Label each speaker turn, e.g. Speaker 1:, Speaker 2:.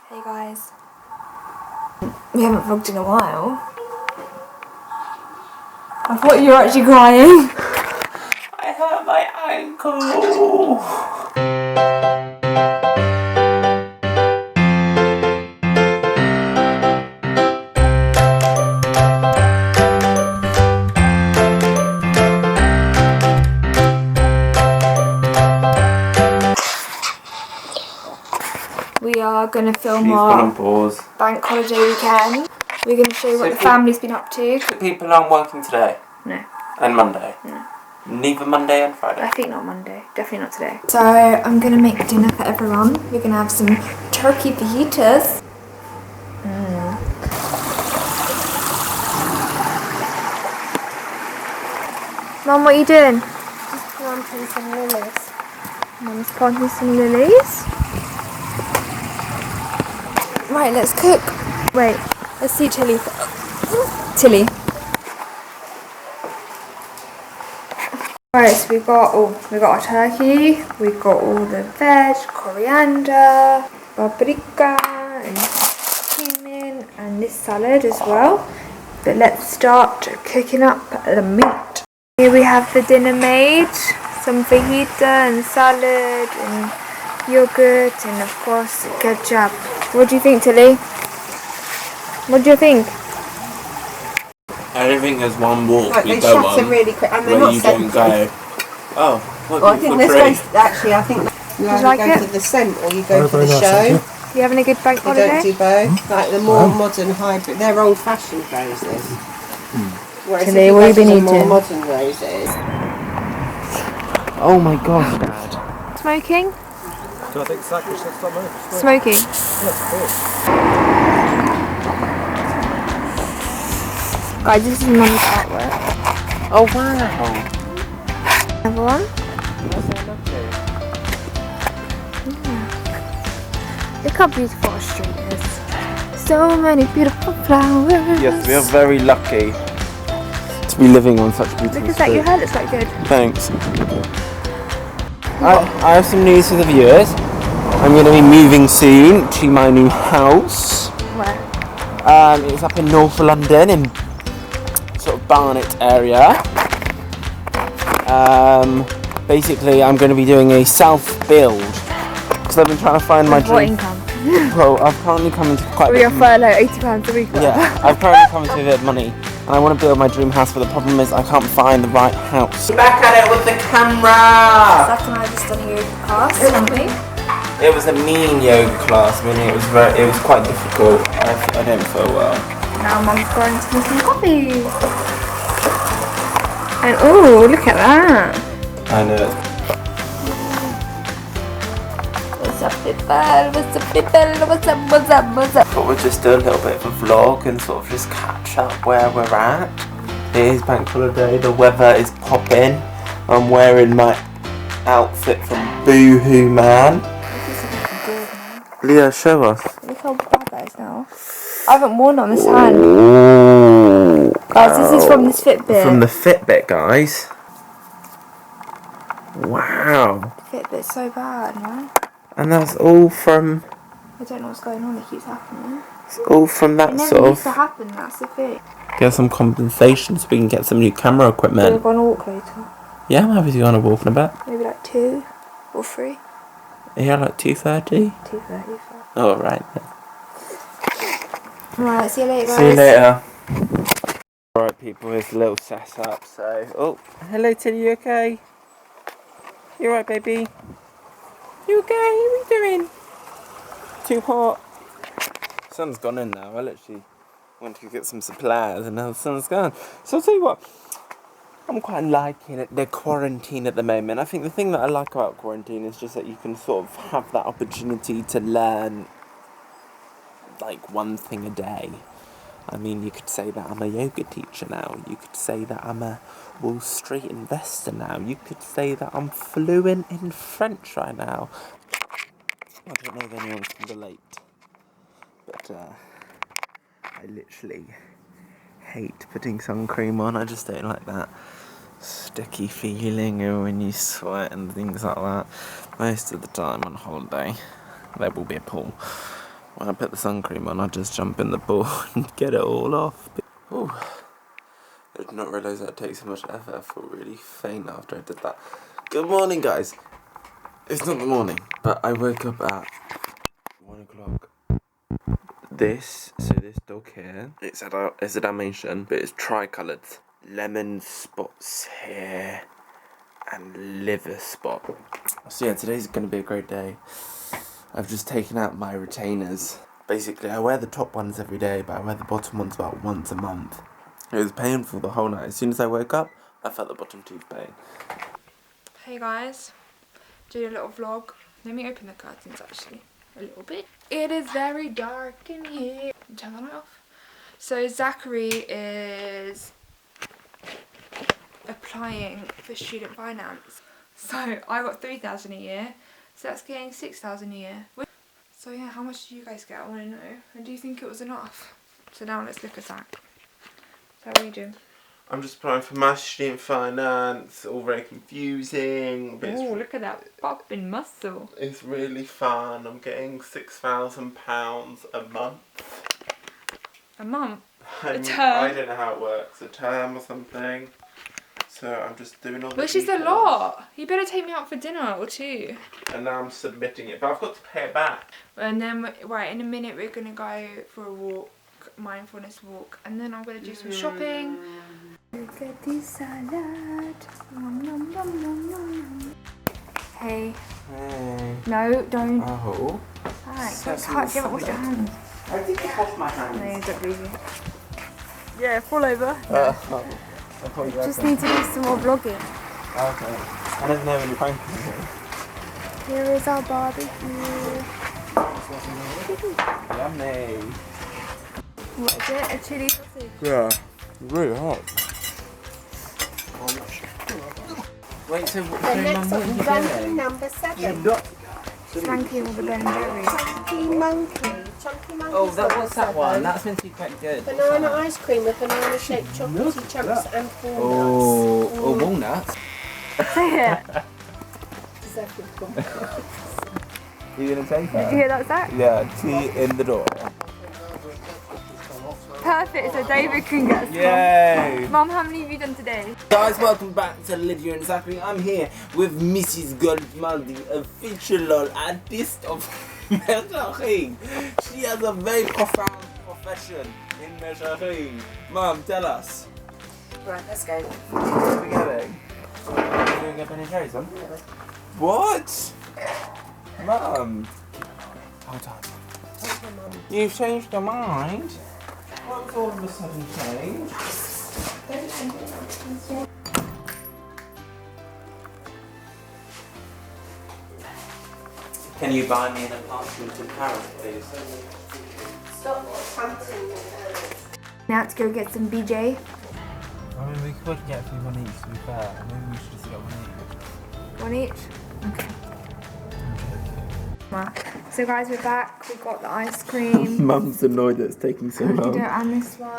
Speaker 1: Hey guys. We haven't vlogged in a while. I thought you were actually crying.
Speaker 2: I hurt my ankle.
Speaker 1: We are going to film our bank holiday weekend. We're going to show you what the family's been up to.
Speaker 2: So people aren't working today?
Speaker 1: No.
Speaker 2: And Monday?
Speaker 1: No.
Speaker 2: Neither Monday and Friday?
Speaker 1: I think not Monday. Definitely not today. So I'm going to make dinner for everyone. We're going to have some turkey fajitas. Mum, what are you doing?
Speaker 3: Just planting some lilies.
Speaker 1: Mum's planting some lilies. Right, let's cook. Wait, let's see Tilly. Tilly. Right, so we got our turkey, we've got all the veg, coriander, paprika, and cumin, and this salad as well. But let's start cooking up the meat. Here we have the dinner made, some fajita and salad and yogurt and of course ketchup. What do you think, Tilly? What do you think?
Speaker 2: I don't think there's one walk
Speaker 3: Like,
Speaker 2: we
Speaker 3: they
Speaker 2: go
Speaker 3: shatter
Speaker 2: on
Speaker 3: really quick and they're
Speaker 2: where
Speaker 3: not
Speaker 2: you don't
Speaker 3: scented.
Speaker 2: go. Oh, what
Speaker 3: Well, I think there's ways, actually, I think you either
Speaker 1: like
Speaker 3: go
Speaker 1: it?
Speaker 3: for the scent or you go for the show.
Speaker 1: You having a good bank
Speaker 3: You
Speaker 1: holiday?
Speaker 3: don't do both. Like the more modern hybrid, they're old fashioned roses. Whereas
Speaker 1: Tilly,
Speaker 3: if you
Speaker 1: what
Speaker 3: go
Speaker 1: have you
Speaker 3: for
Speaker 1: been
Speaker 3: the more
Speaker 1: eating?
Speaker 3: modern roses.
Speaker 2: Oh my gosh, Dad.
Speaker 1: Smoking?
Speaker 4: So I think Zachary should stop moving.
Speaker 1: Smoking.
Speaker 4: That's cool.
Speaker 1: Guys, this is Mum's artwork.
Speaker 2: Oh wow.
Speaker 1: Another one.
Speaker 2: That's so lovely.
Speaker 1: Look how beautiful our street is. So many beautiful flowers.
Speaker 2: Yes, we are very lucky to be living on such beautiful
Speaker 1: Look at that, your hair looks quite good.
Speaker 2: Thanks. I have some news for the viewers. I'm going to be moving soon to my new house.
Speaker 1: Where?
Speaker 2: It's up in North London, in sort of Barnet area. Basically, I'm going to be doing a self-build because I've been trying to find my
Speaker 1: What
Speaker 2: dream.
Speaker 1: income?
Speaker 2: Well, I've currently come into quite a
Speaker 1: We
Speaker 2: bit
Speaker 1: are furlough, £80 a week.
Speaker 2: Yeah, I've currently come into a bit of money and I want to build my dream house, but the problem is I can't find the right house. Back at it with the camera!
Speaker 1: Zach and I just done a yoga class, haven't we?
Speaker 2: It was a mean yoga class, meaning it was quite difficult. I didn't feel well.
Speaker 1: Now Mum's going to make some coffee. And oh, look at that.
Speaker 2: I know.
Speaker 1: What's up, people? What's up, people? What's up, what's up, what's up?
Speaker 2: But we'll just do a little bit of a vlog and sort of just catch up where we're at. It is bank holiday, the weather is popping. I'm wearing my outfit from Boohoo Man. Lydia, show us.
Speaker 1: Look how bad that is now. I haven't worn it on this hand.
Speaker 2: Ooh,
Speaker 1: Guys, this is from this Fitbit.
Speaker 2: From the Fitbit, guys. Wow.
Speaker 1: The Fitbit's so bad, man.
Speaker 2: And that's all from...
Speaker 1: I don't know what's going on, it keeps happening.
Speaker 2: It's all from that
Speaker 1: It never
Speaker 2: sort
Speaker 1: used to
Speaker 2: of...
Speaker 1: happen, that's the thing.
Speaker 2: Get some compensation so we can get some new camera
Speaker 1: We're
Speaker 2: equipment.
Speaker 1: going to walk later.
Speaker 2: Yeah, I'm happy to go on a walk in a bit.
Speaker 1: Maybe like 2 or 3.
Speaker 2: Yeah, like 2:30.
Speaker 1: 2:30.
Speaker 2: Oh, right then.
Speaker 1: Alright, see you later, guys.
Speaker 2: See you later. Alright people, here's a little setup, so... Oh, hello Tilly, you okay? You alright baby? You okay? What are you doing? Too hot. Sun's gone in now, I literally went to get some supplies and now the sun's gone. So I'll tell you what, I'm quite liking it, the quarantine at the moment. I think the thing that I like about quarantine is just that you can sort of have that opportunity to learn like one thing a day. I mean, you could say that I'm a yoga teacher now. You could say that I'm a Wall Street investor now. You could say that I'm fluent in French right now. I don't know if anyone can relate, but I literally hate putting sun cream on. I just don't like that sticky feeling or when you sweat and things like that. Most of the time on holiday, there will be a pool. when I put the sun cream on, I just jump in the pool and get it all off. Ooh. I did not realise that it takes so much effort. I felt really faint after I did that. Good morning, guys. It's not the morning, but I woke up at 1 o'clock. This dog here, it's a Dalmatian, but it's tri-coloured. Lemon spots here and liver spot. So yeah, today's going to be a great day. I've just taken out my retainers. Basically, I wear the top ones every day, but I wear the bottom ones about once a month. It was painful the whole night. As soon as I woke up, I felt the bottom tooth pain.
Speaker 1: Hey guys, doing a little vlog. Let me open the curtains actually, a little bit. It is very dark in here. Turn that off. So Zachary is applying for student finance. So I got 3,000 a year, so that's getting 6,000 a year. So yeah, how much do you guys get? I want to know. And do you think it was enough? So now let's look at Zach. So what are you doing?
Speaker 2: I'm just applying for my student finance, all very confusing. But
Speaker 1: Oh, look at that popping muscle.
Speaker 2: it's really fun. I'm getting £6,000 a month.
Speaker 1: A month?
Speaker 2: A
Speaker 1: term?
Speaker 2: I don't know how it works, a term or something. So I'm just doing all the
Speaker 1: Which is a
Speaker 2: details.
Speaker 1: lot. You better take me out for dinner or two.
Speaker 2: And now I'm submitting it, but I've got to pay it back.
Speaker 1: And then, right, in a minute we're going to go for a walk, mindfulness walk. And then I'm going to do some shopping. Look at this salad. Nom, nom, nom, nom, nom. Hey.
Speaker 2: Hey.
Speaker 1: No, don't.
Speaker 2: Oh.
Speaker 1: Alright, don't touch. You haven't washed your hands.
Speaker 2: I think I washed my hands.
Speaker 1: No, don't believe you. Yeah, fall over.
Speaker 2: Just
Speaker 1: Need to do some more vlogging.
Speaker 2: Okay. I never know when you're pranking me.
Speaker 1: Here is our barbecue.
Speaker 2: Yummy.
Speaker 1: What is it? A chili sausage?
Speaker 2: Yeah. Really hot. Wait, so
Speaker 3: The next one, ranking number 7.
Speaker 1: Ranking with the Ben Jerry's.
Speaker 3: Chunky monkey. Chunky monkey.
Speaker 2: Oh, what's that one? That's meant to be quite good.
Speaker 3: Banana ice cream with banana shaped chocolatey chunks and walnuts.
Speaker 2: Oh, walnuts.
Speaker 1: Say it.
Speaker 2: You gonna take
Speaker 1: Did
Speaker 2: that?
Speaker 1: you hear that, Zach?
Speaker 2: Yeah, tea in the door.
Speaker 1: Perfect, so David can get some.
Speaker 2: Yay!
Speaker 1: Mum, how many have you done today?
Speaker 2: Guys, welcome back to Lydia and Zachary. I'm here with Mrs. Goldmaldi, a fictional artist of measuring. She has a very profound profession in measuring. Mum, tell us.
Speaker 3: Right, let's go.
Speaker 2: Where are we going? Are we going to get Ben & Jerry's on? What? Mum. Hold on. You've changed your mind? What's all of a sudden changed? Can you buy me an apartment in Paris, please?
Speaker 3: Stop chanting.
Speaker 1: Now to go get some BJ.
Speaker 2: I mean, we could get a few one each, to be fair. Maybe we should just get one each.
Speaker 1: One each? Okay. So guys, we're back. We've got the ice cream.
Speaker 2: Mum's annoyed that it's taking so
Speaker 1: You
Speaker 2: long.
Speaker 1: don't and this one.